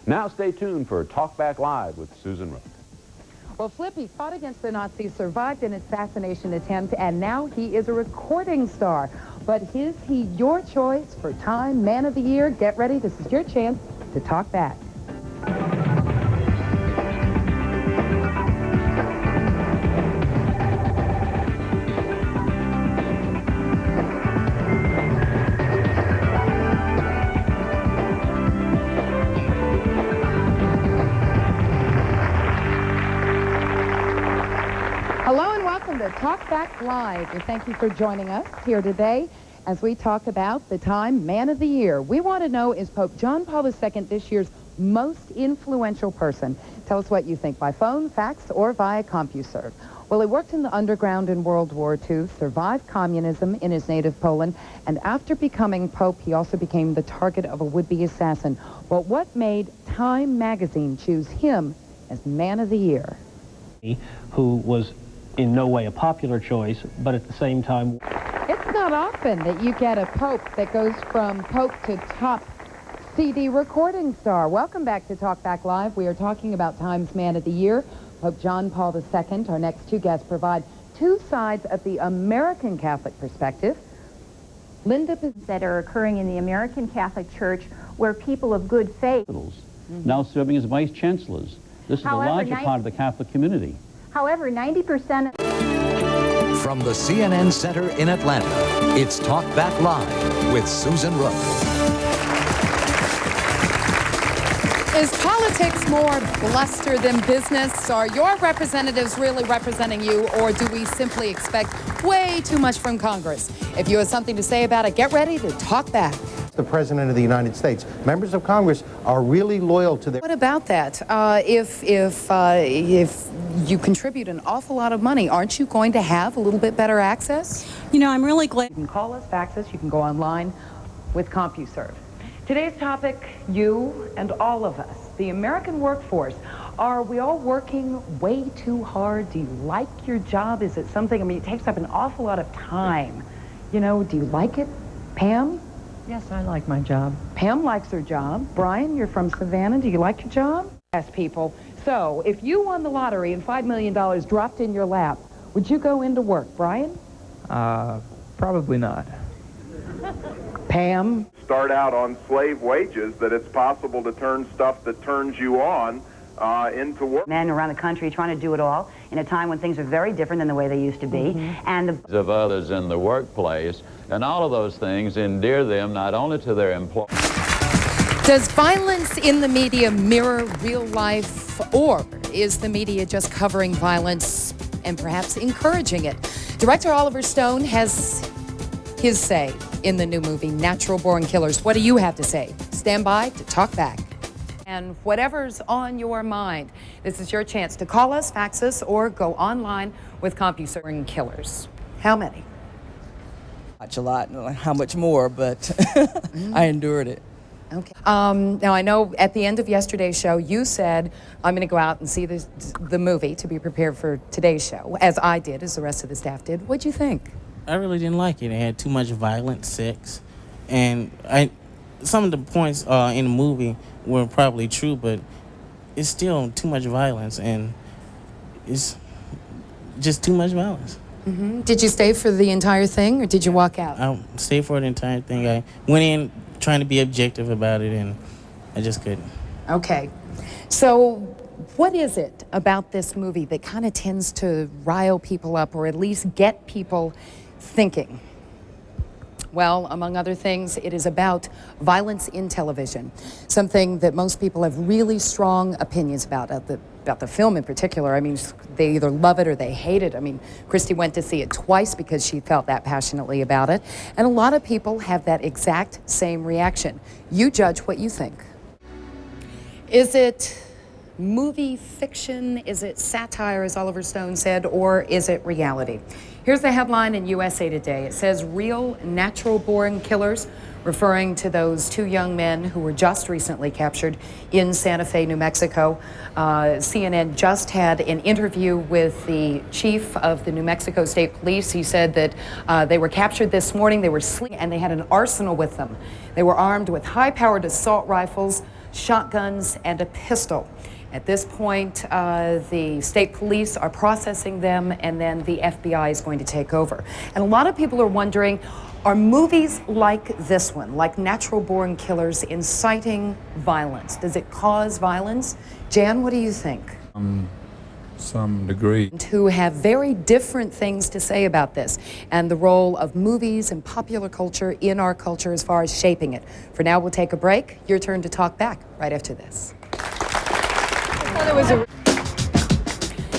Now stay tuned for Talk Back Live with Susan Rook. Well, Flippy fought against the Nazis, survived an assassination attempt, and now he is a recording star. But is he your choice for Time Man of the Year? Get ready. This is your chance to talk back. Hello and welcome to Talk Back Live, and thank you for joining us here today as we talk about the Time Man of the Year. We want to know, is Pope John Paul II this year's most influential person? Tell us what you think by phone, fax, or via CompuServe. Well, he worked in the underground in World War II, survived communism in his native Poland, and after becoming Pope, he also became the target of a would-be assassin. Well, what made Time magazine choose him as Man of the Year? Who was in no way a popular choice, but at the same time... It's not often that you get a Pope that goes from Pope to top CD recording star. Welcome back to Talk Back Live. We are talking about Time's Man of the Year, Pope John Paul II. Our next two guests provide two sides of the American Catholic perspective. Linda... that are occurring in the American Catholic Church where people of good faith... Now serving as vice chancellors. This is a larger part of the Catholic community. However, 90%... From the CNN Center in Atlanta, it's Talk Back Live with Susan Rook. Is politics more bluster than business? Are your representatives really representing you, or do we simply expect way too much from Congress? If you have something to say about it, get ready to talk back. The President of the United States. Members of Congress are really loyal to their... What about that? If you contribute an awful lot of money, aren't you going to have a little bit better access? You know, I'm really glad... You can call us, fax us, you can go online with CompuServe. Today's topic, you and all of us, the American workforce. Are we all working way too hard? Do you like your job? Is it something, I mean, it takes up an awful lot of time. You know, do you like it? Pam? Yes, I like my job. Pam likes her job. Brian, you're from Savannah. Do you like your job? Yes, people. So, if you won the lottery and $5 million dropped in your lap, would you go into work, Brian? Probably not. Pam? Start out on slave wages, that it's possible to turn stuff that turns you on into work. Men around the country trying to do it all in a time when things are very different than the way they used to be. And Of others in the workplace, and all of those things endear them not only to their employees. Does violence in the media mirror real life, or is the media just covering violence and perhaps encouraging it? Director Oliver Stone has his say in the new movie, Natural Born Killers. What do you have to say? Stand by to talk back. And whatever's on your mind, this is your chance to call us, fax us, or go online with CompuServe. Killers. How many? Watch a lot, how much more, but I endured it. Okay. Now, I know at the end of yesterday's show, you said, I'm going to go out and see the movie to be prepared for today's show, as I did, as the rest of the staff did. What'd you think? I really didn't like it. It had too much violence, sex, and some of the points in the movie were probably true, but it's still too much violence, and it's just too much violence. Mm-hmm. Did you stay for the entire thing, or did you walk out? I stayed for the entire thing. I went in trying to be objective about it, and I just couldn't. Okay. So what is it about this movie that kind of tends to rile people up, or at least get people thinking? Well, among other things, it is about violence in television, something that most people have really strong opinions about the film in particular. I mean, they either love it or they hate it. I mean, Christy went to see it twice because she felt that passionately about it, and a lot of people have that exact same reaction. You judge what you think. Is it movie fiction? Is it satire, as Oliver Stone said, or is it reality? Here's the headline in USA Today. It says, "Real natural-born killers," referring to those two young men who were just recently captured in Santa Fe, New Mexico. CNN just had an interview with the chief of the New Mexico State Police. He said that they were captured this morning. They were sleeping, and they had an arsenal with them. They were armed with high-powered assault rifles, shotguns, and a pistol. At this point, the state police are processing them, and then the FBI is going to take over. And a lot of people are wondering, are movies like this one, like Natural Born Killers, inciting violence? Does it cause violence? Jan, what do you think? Some degree. Who have very different things to say about this and the role of movies and popular culture in our culture as far as shaping it. For now, we'll take a break. Your turn to talk back right after this.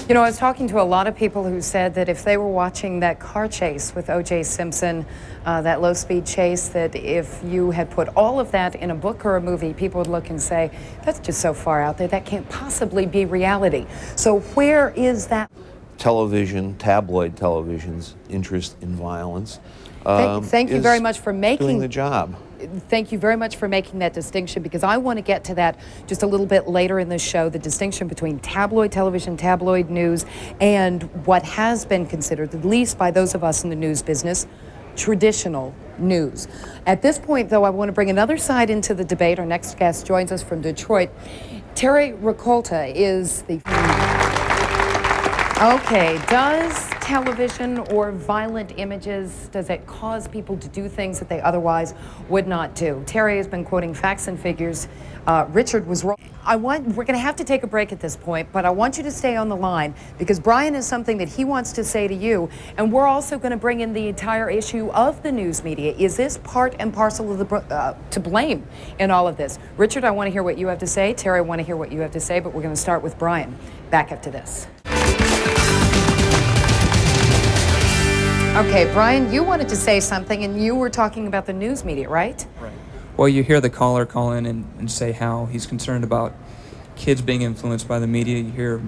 You know, I was talking to a lot of people who said that if they were watching that car chase with O.J. Simpson, that low-speed chase, that if you had put all of that in a book or a movie, people would look and say, that's just so far out there, that can't possibly be reality. So where is that? Television, tabloid television's interest in violence. Thank you very much for doing the job. Thank you very much for making that distinction, because I want to get to that just a little bit later in the show, the distinction between tabloid television, tabloid news, and what has been considered, at least by those of us in the news business, traditional news. At this point, though, I want to bring another side into the debate. Our next guest joins us from Detroit. Terry Ricolta is the... Okay, does television or violent images, does it cause people to do things that they otherwise would not do? Terry has been quoting facts and figures. Richard was wrong. We're going to have to take a break at this point, but I want you to stay on the line, because Brian has something that he wants to say to you, and we're also going to bring in the entire issue of the news media. Is this part and parcel of the to blame in all of this? Richard, I want to hear what you have to say. Terry, I want to hear what you have to say, but we're going to start with Brian. Back after this. Okay, Brian, you wanted to say something, and you were talking about the news media, right? Right. Well, you hear the caller call in and say how he's concerned about kids being influenced by the media. You hear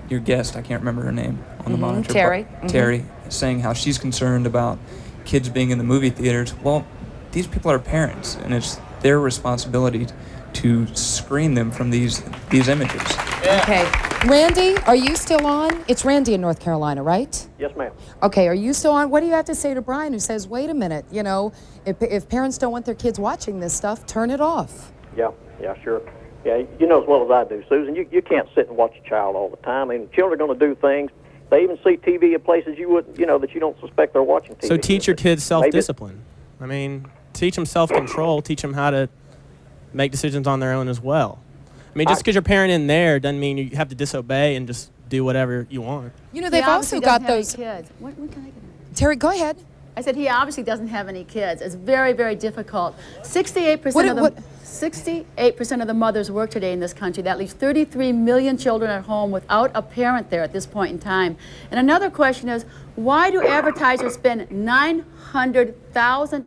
your guest, I can't remember her name on the monitor. Terry. Terry, saying how she's concerned about kids being in the movie theaters. Well, these people are parents, and it's their responsibility to screen them from these images. Yeah. Okay. Randy, are you still on? It's Randy in North Carolina, right? Yes, ma'am. Okay, are you still on? What do you have to say to Brian, who says, wait a minute, you know, if parents don't want their kids watching this stuff, turn it off? Yeah, sure. Yeah, you know as well as I do, Susan, you can't sit and watch a child all the time. I mean, children are going to do things. They even see TV at places you wouldn't, you know, that you don't suspect they're watching TV. So teach your kids self-discipline. I mean, teach them self-control, teach them how to make decisions on their own as well. I mean, just because your parent in there doesn't mean you have to disobey and just do whatever you want. You know, they've also got those kids. When can I get it? Terry, go ahead. I said he obviously doesn't have any kids. It's very, very difficult. 68% of the mothers work today in this country. That leaves 33 million children at home without a parent there at this point in time. And another question is, why do advertisers spend $900,000